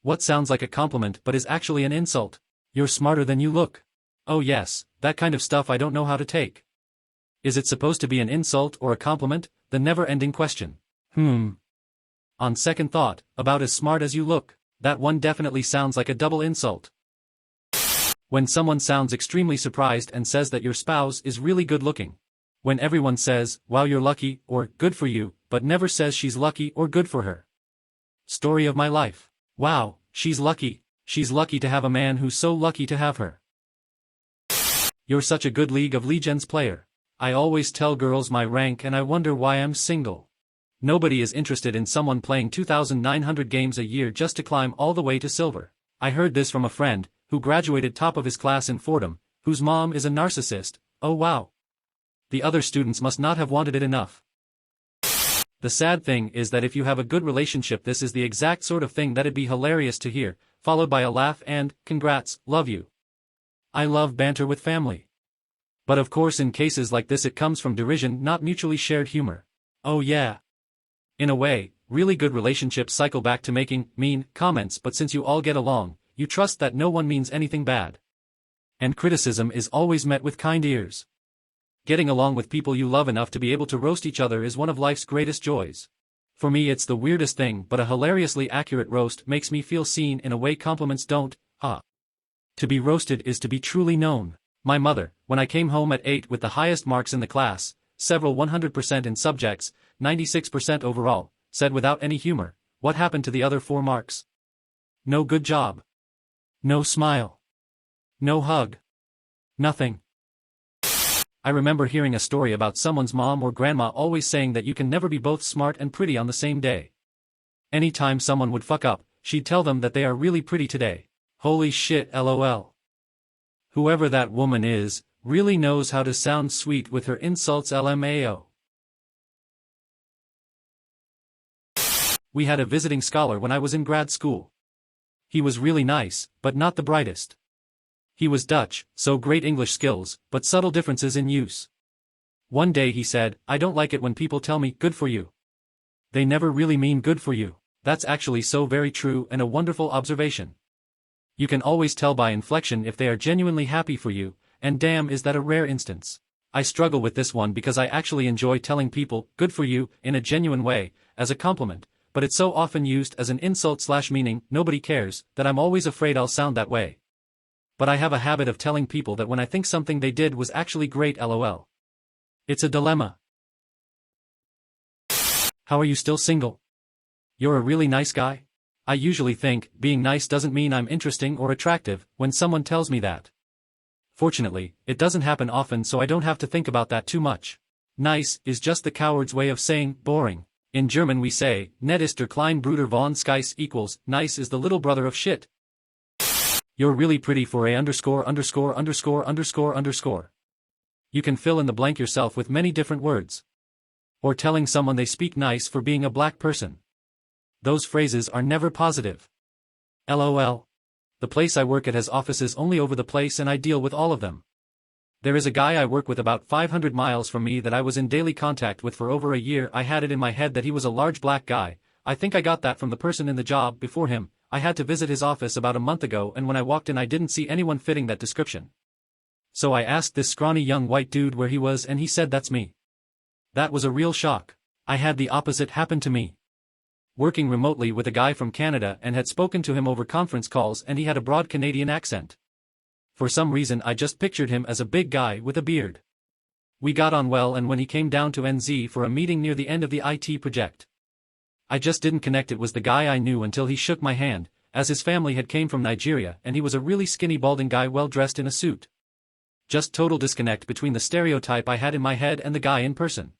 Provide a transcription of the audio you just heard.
What sounds like a compliment but is actually an insult? You're smarter than you look. Oh yes, that kind of stuff I don't know how to take. Is it supposed to be an insult or a compliment? The never-ending question. On second thought, about as smart as you look, that one definitely sounds like a double insult. When someone sounds extremely surprised and says that your spouse is really good looking. When everyone says, wow you're lucky, or good for you, but never says she's lucky or good for her. Story of my life. Wow, she's lucky. She's lucky to have a man who's so lucky to have her. You're such a good League of Legends player. I always tell girls my rank and I wonder why I'm single. Nobody is interested in someone playing 2,900 games a year just to climb all the way to silver. I heard this from a friend, who graduated top of his class in Fordham, whose mom is a narcissist. Oh wow. The other students must not have wanted it enough. The sad thing is that if you have a good relationship, this is the exact sort of thing that'd be hilarious to hear, followed by a laugh and, congrats, love you. I love banter with family. But of course in cases like this it comes from derision, not mutually shared humor. Oh yeah. In a way, really good relationships cycle back to making mean comments, but since you all get along, you trust that no one means anything bad. And criticism is always met with kind ears. Getting along with people you love enough to be able to roast each other is one of life's greatest joys. For me it's the weirdest thing, but a hilariously accurate roast makes me feel seen in a way compliments don't. To be roasted is to be truly known. My mother, when I came home at 8 with the highest marks in the class, several 100% in subjects, 96% overall, said without any humor, what happened to the other 4 marks? No good job. No smile. No hug. Nothing. I remember hearing a story about someone's mom or grandma always saying that you can never be both smart and pretty on the same day. Anytime someone would fuck up, she'd tell them that they are really pretty today. Holy shit, lol. Whoever that woman is, really knows how to sound sweet with her insults, lmao. We had a visiting scholar when I was in grad school. He was really nice, but not the brightest. He was Dutch, so great English skills, but subtle differences in use. One day he said, I don't like it when people tell me, good for you. They never really mean good for you. That's actually so very true and a wonderful observation. You can always tell by inflection if they are genuinely happy for you, and damn is that a rare instance. I struggle with this one because I actually enjoy telling people, good for you, in a genuine way, as a compliment, but it's so often used as an insult/meaning, nobody cares, that I'm always afraid I'll sound that way. But I have a habit of telling people that when I think something they did was actually great, lol. It's a dilemma. How are you still single? You're a really nice guy? I usually think, being nice doesn't mean I'm interesting or attractive, when someone tells me that. Fortunately, it doesn't happen often, so I don't have to think about that too much. Nice is just the coward's way of saying boring. In German we say, nett ist der kleine Bruder von Skies equals, nice is the little brother of shit. You're really pretty for a ________. You can fill in the blank yourself with many different words. Or telling someone they speak nice for being a black person. Those phrases are never positive. LOL. The place I work at has offices only over the place and I deal with all of them. There is a guy I work with about 500 miles from me that I was in daily contact with for over a year. I had it in my head that he was a large black guy. I think I got that from the person in the job before him. I had to visit his office about a month ago and when I walked in I didn't see anyone fitting that description. So I asked this scrawny young white dude where he was and he said that's me. That was a real shock. I had the opposite happen to me. Working remotely with a guy from Canada and had spoken to him over conference calls and he had a broad Canadian accent. For some reason I just pictured him as a big guy with a beard. We got on well and when he came down to NZ for a meeting near the end of the IT project, I just didn't connect it was the guy I knew until he shook my hand, as his family had came from Nigeria and he was a really skinny balding guy well dressed in a suit. Just total disconnect between the stereotype I had in my head and the guy in person.